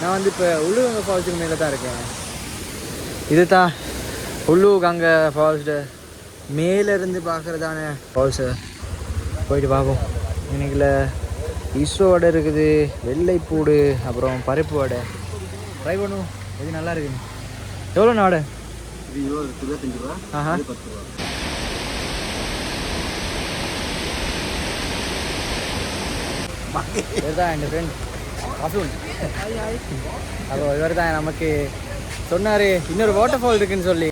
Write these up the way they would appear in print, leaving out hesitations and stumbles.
நான் வந்து இப்போ உள்ளூகங்க ஃபால்ஸுக்கு மேலே தான் இருக்கேன். இது தான் உள்ளூகங்க ஃபால்ஸு மேலேருந்து பார்க்குறதான ஃபால்ஸு. போயிட்டு பார்ப்போம். இன்னைக்குல இஸ்ரோ வடை இருக்குது, வெள்ளைப்பூடு, அப்புறம் பருப்பு வடை ட்ரை பண்ணுவோம். இது நல்லா இருக்குது. எவ்வளோண்ணா வடை? இது 25 ரூபா. ஆஹா, 10 ரூபா. இவர் தான் என் ஃப்ரெண்ட் அசுன். அப்போ இவர் தான் நமக்கு சொன்னார் இன்னொரு வாட்டர் ஃபால் இருக்குன்னு சொல்லி.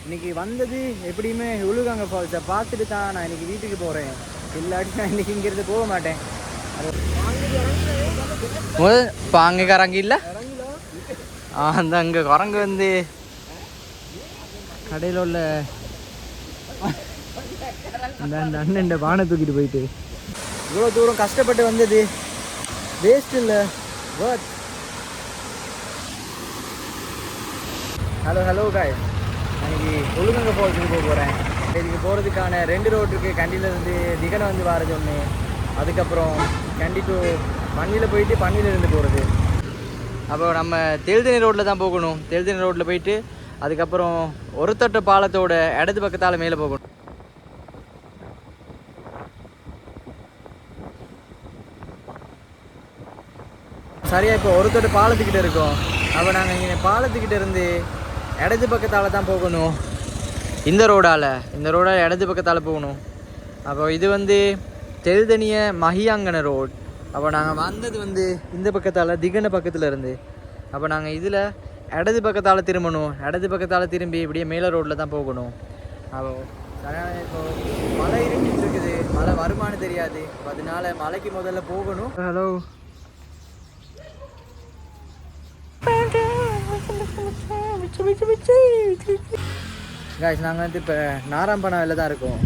இன்றைக்கி வந்தது எப்படியுமே உளுகாங்க ஃபால்ஸை பார்த்துட்டு தான் நான் இன்றைக்கி வீட்டுக்கு போகிறேன். இல்லாட்டி நான் இன்றைக்கி இங்கேருந்து போக மாட்டேன். முதல் இப்போ அங்கே கரங்கு இல்லை, அந்த அங்கே குரங்கு வந்து கடையில் உள்ள அந்த அண்ணன் பானை தூக்கிட்டு போயிட்டு இவ்வளோ தூரம் கஷ்டப்பட்டு வந்தது வேஸ்ட் இல்லை. ஹலோ காய், அன்றைக்கி ஒழுங்கங்க ஃபால்ஸுக்கு போக போகிறேன். இதுக்கு போகிறதுக்கான 2 ரோட் இருக்குது. கண்டியிலேருந்து திகனை வந்து வரது ஒன்று, அதுக்கப்புறம் கண்டி டு பன்னியில் போயிட்டு பன்னியிலேருந்து போகிறது. அப்போ நம்ம தெல்தினி ரோட்டில் தான் போகணும். தெல்தினி ரோட்டில் போயிட்டு அதுக்கப்புறம் ஒரு தொட்ட பாலத்தோட இடது பக்கத்தால் மேலே போகணும். சரியா இப்போ ஒரு தொட்ட பாலத்துக்கிட்ட இருக்கோம். அப்போ நாங்கள் இங்கே பாலத்துக்கிட்ட இருந்து இடது பக்கத்தால் தான் போகணும். இந்த ரோடால் இடது பக்கத்தால் போகணும். அப்போ இது வந்து தெல்தனிய மஹியாங்கன ரோட். அப்போ நாங்கள் வந்தது வந்து இந்த பக்கத்தால் திகன பக்கத்தில் இருந்து. அப்போ நாங்கள் இதில் இடது பக்கத்தால் திரும்பணும். இடது பக்கத்தால் திரும்பி இப்படியே மேலே ரோட்டில் தான் போகணும். அப்போ இப்போ மழை இருந்துட்டு இருக்குது, மழை வருமானு தெரியாது. அதனால மலைக்கு முதல்ல போகணும். ஹலோ காய்ஸ், நாங்கள் வந்து இப்போ நாராம்பனாவில் தான் இருக்கோம்.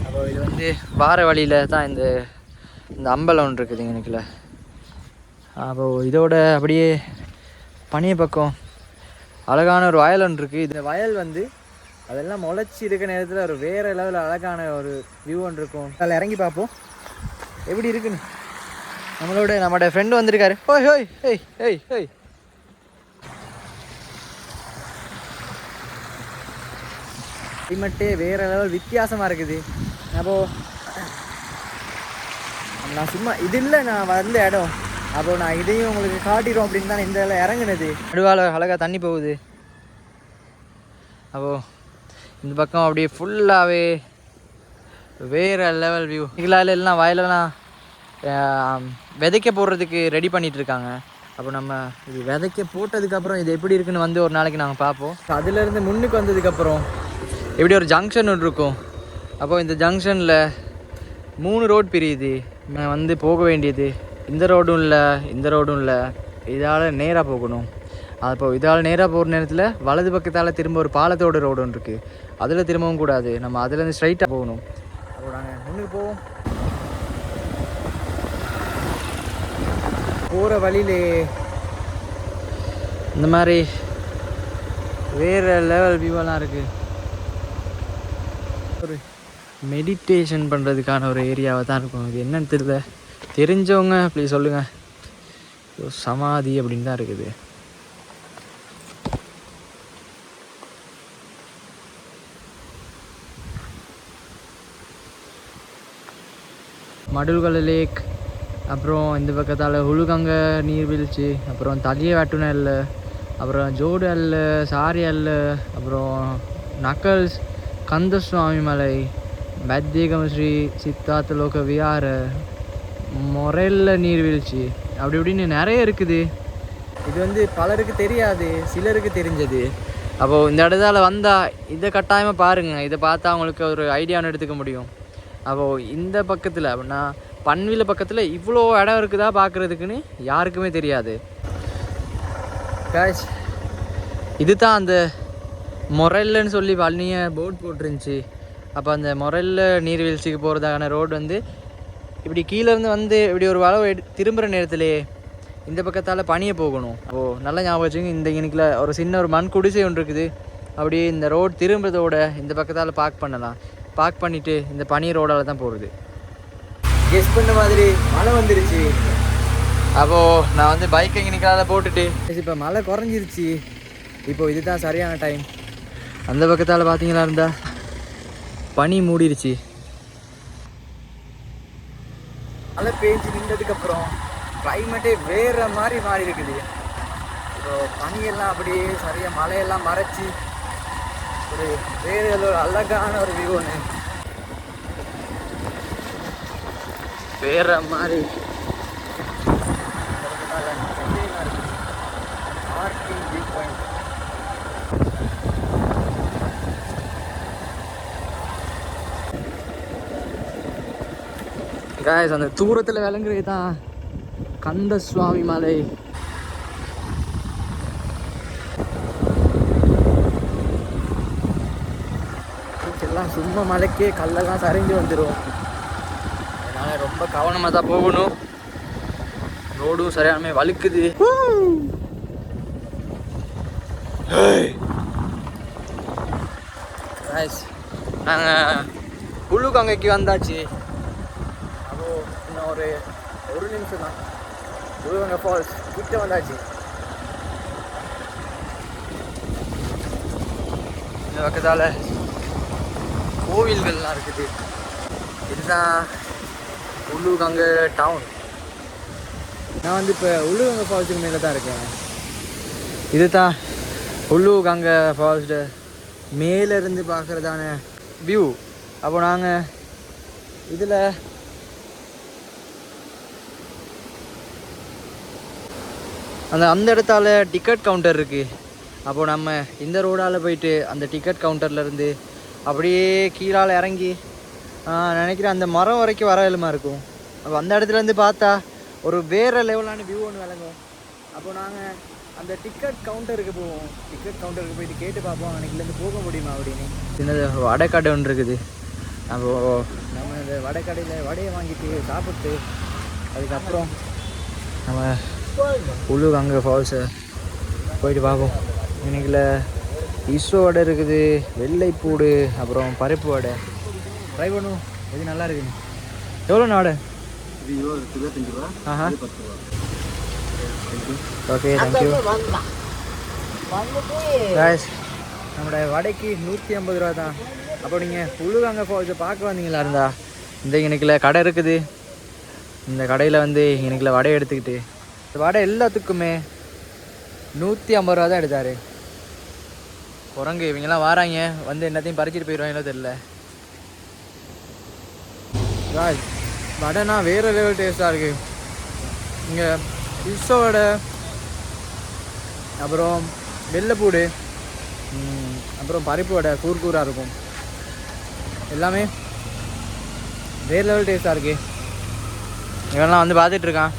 அப்போ இது வந்து வார வழியில் தான் இந்த அம்பலம் ஒன்று இருக்குது எனக்குல. அப்போது இதோட அப்படியே பனிய பக்கம் அழகான ஒரு வயல் ஒன்று இருக்குது. இந்த வயல் வந்து அதெல்லாம் முளைச்சி இருக்க நேரத்தில் ஒரு வேறு லெவலில் அழகான ஒரு வியூ ஒன்று இருக்கும். அதில் இறங்கி பார்ப்போம் எப்படி இருக்குன்னு. நம்மளோட ஃப்ரெண்டு வந்திருக்காரு. ஓய் ஹோய் ஹேய் ஹேய் ஹேய். கிளைமேட்டே வேறு லெவல் வித்தியாசமாக இருக்குது. அப்போது நான் சும்மா இது இல்லை, நான் வந்த இடம். அப்போது நான் இதையும் உங்களுக்கு காட்டிடும் அப்படின்னு தான் இந்த இதில் இறங்குனது. நடுவால் அழகாக தண்ணி போகுது. அப்போது இந்த பக்கம் அப்படியே ஃபுல்லாகவே வேறு லெவல் வியூ. இங்களால் எல்லாம் வயலெல்லாம் விதைக்க போடுறதுக்கு ரெடி பண்ணிகிட்டு இருக்காங்க. அப்போ நம்ம இது விதைக்க போட்டதுக்கப்புறம் இது எப்படி இருக்குன்னு வந்து ஒரு நாளைக்கு நாங்கள் பார்ப்போம். அதுலேருந்து முன்னுக்கு வந்ததுக்கப்புறம் இப்படி ஒரு ஜங்ஷன் ஒன்று இருக்கும். அப்போது இந்த ஜங்ஷனில் 3 ரோட் பிரியுது. நான் வந்து போக வேண்டியது இந்த ரோடும் இல்லை, இந்த ரோடும் இல்லை. இதால் நேராக போகணும். அப்போ இதால் நேராக போகிற நேரத்தில் வலது பக்கத்தால் திரும்ப ஒரு பாலத்தோட ரோடு ஒன்று இருக்குது. அதில் திரும்பவும் கூடாது, நம்ம அதுலேருந்து ஸ்ட்ரைட்டாக போகணும். அப்போ நாங்கள் முன்னுக்கு போவோம். போகிற வழியிலே இந்த மாதிரி வேறு லெவல் வியூவெல்லாம் இருக்குது. ஒரு மெடிடேஷன் பண்ணுறதுக்கான ஒரு ஏரியாவை தான் இருக்கும். இது என்னன்னு தெரியல, தெரிஞ்சவங்க அப்படி சொல்லுங்கள். சமாதி அப்படின்னு தான் இருக்குது. மடுல்கல லேக், அப்புறம் இந்த பக்கத்தால் உளுகங்க நீர்வீழ்ச்சி, அப்புறம் தலிய வட்டுனல், அப்புறம் ஜோடு அல்ல, சாரி அல்ல, அப்புறம் நக்கல்ஸ், கந்தசுவாமி மலை, பத்தியகம் ஸ்ரீ சித்தார்த்த லோக விஹார, மொரெல்ல நீர்வீழ்ச்சி, அப்படி இப்படின்னு நிறைய இருக்குது. இது வந்து பலருக்கு தெரியாது, சிலருக்கு தெரிஞ்சது. அப்போது இந்த இடத்தால் வந்தால் இதை கட்டாயமாக பாருங்கள். இதை பார்த்தா அவங்களுக்கு ஒரு ஐடியான்னு எடுத்துக்க முடியும். அப்போது இந்த பக்கத்தில் அப்படின்னா பன்வில பக்கத்தில் இவ்வளோ இடம் இருக்குதா பார்க்குறதுக்குன்னு யாருக்குமே தெரியாது. காய்ஸ், இது தான் அந்த மொரெல்லன்னு சொல்லி பழனிய போட் போட்டுருந்துச்சு. அப்போ அந்த மொரெல்ல நீர்வீழ்ச்சிக்கு போகிறதான ரோடு வந்து இப்படி கீழேருந்து வந்து இப்படி ஒரு வளவு திரும்புகிற நேரத்துலேயே இந்த பக்கத்தால் பனியை போகணும். ஓ நல்லா ஞாபகம் வச்சுங்க. இந்த இன்றைக்கில் ஒரு சின்ன ஒரு மண் குடிசை ஒன்று இருக்குது. அப்படியே இந்த ரோடு திரும்புறதோட இந்த பக்கத்தால் பார்க் பண்ணலாம். பார்க் பண்ணிவிட்டு இந்த பனி ரோடால் தான் போகிறது. கெஸ் பண்ண மாதிரி மழை வந்துருச்சு. அப்போது நான் வந்து பைக்கை இங்கே நிற்காத போட்டுட்டு இப்போ மழை குறைஞ்சிருச்சு. இப்போது இதுதான் சரியான டைம். அந்த பக்கத்தால் பார்த்தீங்களா இருந்தா பனி மூடிருச்சு. மழை பெஞ்சு நின்றதுக்கப்புறம் கிளைமேட்டே வேறு மாதிரி மாறி இருக்குது. இப்போ பனியெல்லாம் அப்படியே சரியாக மழையெல்லாம் மறைச்சி ஒரு வேறு ஒரு அழகான ஒரு வியூ ஒன்று வேற மாதிரி வியூ பாயிண்ட். காய்ஸ் அந்த தூரத்தில் விளங்குறது தான் கந்தசுவாமி மலை. எல்லாம் சும்மா மலைக்கே கல்லெல்லாம் சரிஞ்சு வந்துடும். அதனால் ரொம்ப கவனமாக தான் போகணும். ரோடும் சரியானமே வழுக்குது. நாங்கள் உள்ளுக்கங்கைக்கு வந்தாச்சு. அப்போ இன்னும் ஒரு நிமிஷம் தான் உள்ளுக்கங்கை ஃபால்ஸ் கிட்ட வந்தாச்சு. இந்த பக்கத்தால் கோவில்கள்லாம் இருக்குது. இதுதான் உள்ளுக்கங்கை டவுன். நான் வந்து இப்போ உள்ளுக்கங்கை ஃபால்ஸுக்கு மேலே தான் இருக்கேன். இதுதான் உள்ளுக்கங்கை ஃபால்ஸு மேலேருந்து பார்க்குறதான வியூ. அப்போ நாங்கள் இதில் அந்த இடத்தால டிக்கெட் கவுண்டர் இருக்குது. அப்போது நம்ம இந்த ரோடால் போயிட்டு அந்த டிக்கெட் கவுண்டர்லேருந்து அப்படியே கீழால் இறங்கி நினைக்கிறேன் அந்த மரம் வரைக்கும் வர எழுமா இருக்கும். அப்போ அந்த இடத்துலேருந்து பார்த்தா ஒரு வேறு லெவலான வியூ ஒன்று விளங்கும். அப்போ நாங்கள் அந்த டிக்கெட் கவுண்டருக்கு போவோம். டிக்கெட் கவுண்டருக்கு போயிட்டு கேட்டு பார்ப்போம் அன்றைக்கிலேருந்து போக முடியுமா அப்படின்னு. சின்னது வடைக்கடை ஒன்று இருக்குது. அப்போது நம்ம இந்த வடைக்கடையில் வடையை வாங்கிட்டு சாப்பிட்டு அதுக்கப்புறம் நம்ம உள்ளுக்கங்கை ஃபால்ஸை போயிட்டு பார்ப்போம். இன்னைக்குல இஸ்ரோ வடை இருக்குது, வெள்ளைப்பூடு, அப்புறம் பருப்பு வடை ட்ரை பண்ணுவோம். எது நல்லா இருக்குன்னு. எவ்வளோ வடை? ஆஹா ஓகே தேங்க்யூ. காய்ஸ் நம்மளோட வடைக்கு 150 ரூபா தான். அப்போ நீங்கள் உள்ளுக்கங்கை ஃபால்ஸை பார்க்க வந்தீங்களா இருந்தா இந்த இன்னைக்குல கடை இருக்குது. இந்த கடையில் வந்து இன்னைக்குல வடை எடுத்துக்கிட்டு இந்த வடை எல்லாத்துக்குமே 150 ரூபா தான் எடுத்தார். குரங்கு இவங்கெல்லாம் வாராங்க வந்து என்னத்தையும் பறிச்சிட்டு போயிடுவாங்களோ தெரில. காய்ஸ் வடைனா வேறு லெவல் டேஸ்ட்டாக இருக்குது. இங்கே இஸ்ரோ வடை, அப்புறம் வெள்ளைப்பூடு, அப்புறம் பருப்பு வடை கூராக இருக்கும். எல்லாமே வேறு லெவல் டேஸ்ட்டாக இருக்குது. இவெல்லாம் வந்து பார்த்துட்ருக்கான்.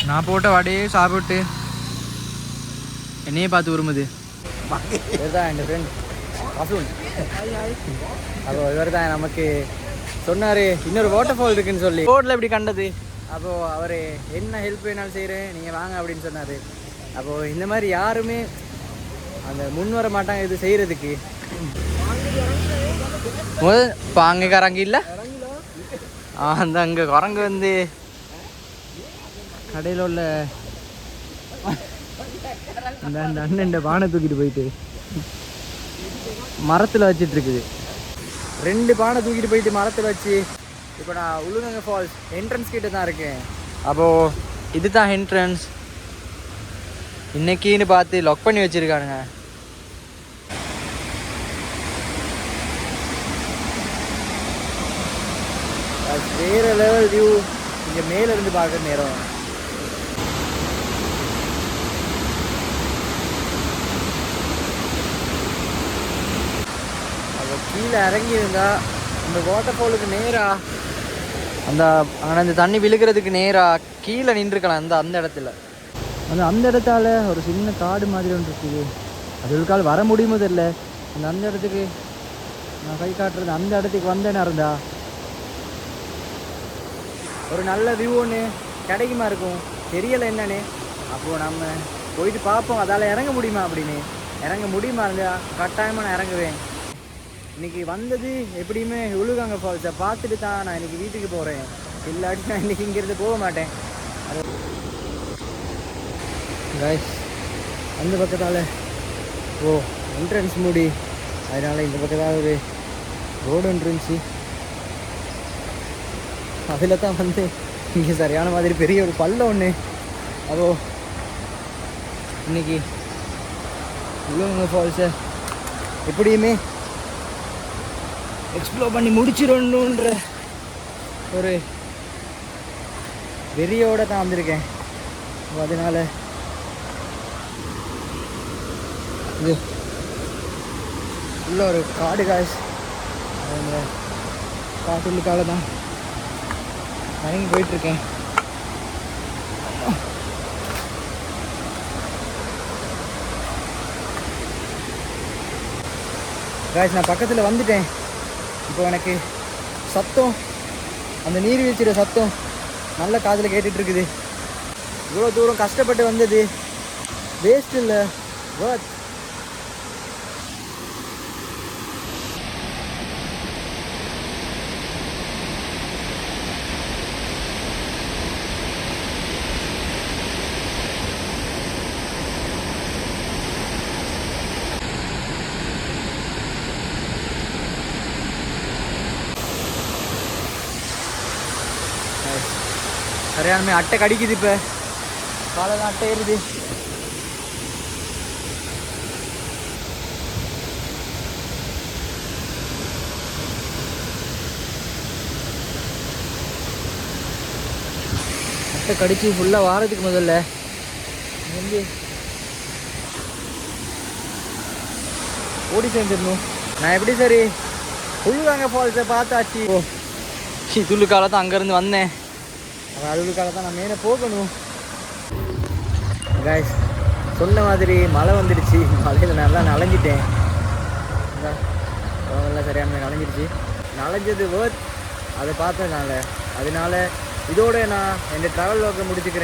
நான் போட்ட வடையே சாப்பிட்டு என்னையே பார்த்து விரும்புது. இதுதான் எங்கள் ஃப்ரெண்ட் அசுன். அப்போது இவர் தான் நமக்கு சொன்னார் இன்னொரு வாட்டர் ஃபால் இருக்குன்னு சொல்லி. ரோட்டில் இப்படி கண்டது. அப்போது அவர் என்ன ஹெல்ப் வேணாலும் செய்கிறேன் நீங்கள் வாங்க அப்படின்னு சொன்னார். அப்போது இந்த மாதிரி யாருமே அந்த முன் வர மாட்டாங்க இது செய்கிறதுக்கு. இப்போ அங்கே கரங்கு இல்லை அந்த அங்கே குரங்கு வந்து கடையில் உள்ள அந்த அண்ணன் பானை தூக்கிட்டு போயிட்டு மரத்தில் வச்சிட்டு இருக்குது. 2 பானை தூக்கிட்டு போயிட்டு மரத்தில் வச்சு இப்போ நான் உள்ளுக்கங்கை ஃபால்ஸ் என்ட்ரன்ஸ் கிட்ட தான் இருக்கேன். அப்போது இதுதான் என்ட்ரன்ஸ். இன்னைக்குன்னு பார்த்து லாக் பண்ணி வச்சுருக்கானுங்க. வேறு லெவல் வியூ இங்கே மேலேருந்து பார்க்குற நேரம். அப்போ கீழே இறங்கியிருந்தா அந்த வாட்டர் ஃபாலுக்கு நேராக அந்த தண்ணி விழுகிறதுக்கு நேராக கீழே நின்றுக்கலாம். அந்த இடத்துல அந்த இடத்தால ஒரு சின்ன காடு மாதிரி ஒன்று இருக்குது. அதுக்கால் வர முடியுமோ தெரியல. அந்த இடத்துக்கு நான் கை காட்டுறது அந்த இடத்துக்கு வந்தேன்னா இருந்தா ஒரு நல்ல வியூ ஒன்று கிடைக்குமா இருக்கும் தெரியலை என்னன்னு. அப்போது நம்ம போயிட்டு பார்ப்போம் அதால் இறங்க முடியுமா அப்படின்னு. இறங்க முடியுமா இருந்தா கட்டாயமாக நான் இறங்குவேன். இன்றைக்கி வந்தது எப்படியுமே உளுகாங்க ஃபால்ஸை பார்த்துட்டு தான் நான் இன்றைக்கி வீட்டுக்கு போகிறேன். இல்லாட்டி நான் இன்றைக்கி இங்கேருந்து போக மாட்டேன். அது கைஸ் அந்த பக்கத்தால் என்ட்ரன்ஸ் மூடி, அதனால் இந்த பக்கத்தால் ஒரு ரோடு இருந்துச்சு. அதில் தான் வந்து இங்கே சரியான மாதிரி பெரிய ஒரு பள்ளம் ஒன்று. அதோ இன்றைக்கி உளுங்க ஃபால்ஸை எப்படியுமே எக்ஸ்ப்ளோர் பண்ணி முடிச்சிடணுன்ற ஒரு வெறியோடு தான் வந்திருக்கேன். அதனால் இது உள்ள ஒரு காடு காய்ஸ், அந்த காட்டுக்காக தான் இறங்கி போயிட்டுருக்கேன். காய்ஸ் நான் பக்கத்தில் வந்துட்டேன். இப்போ எனக்கு சத்தம், அந்த நீர்வீழ்ச்சியோட சத்தம் நல்ல காதில் கேட்டுட்ருக்குது. இவ்வளோ தூரம் கஷ்டப்பட்டு வந்தது வேஸ்ட் இல்லை, வர்த். சரியானமே அட்டை கடிக்குது. இப்போ காலெல்லாம் அட்டை ஏறுது. அட்டை கடிச்சு ஃபுல்லாக வாரத்துக்கு முதல்ல வந்து ஓடி சேர்ந்துடணும். நான் எப்படி சரி உள்வாங்க ஃபால்ஸை பார்த்தாச்சு. துள்ளுக்கால தான் அங்கேருந்து வந்தேன். அழுவுக்காக தான் நான் மேலே போகணும். கைஸ் சொன்ன மாதிரி மழை வந்துடுச்சு. மழையில் நல்லா நனைஞ்சிட்டேன். எல்லாம் சரியான நனைஞ்சிடுச்சு. நனைஞ்சது வர்த் அதை பார்த்ததுனால. அதனால இதோட நான் என் ட்ராவல் ஒர்க்கை முடிச்சுக்கிறேன்.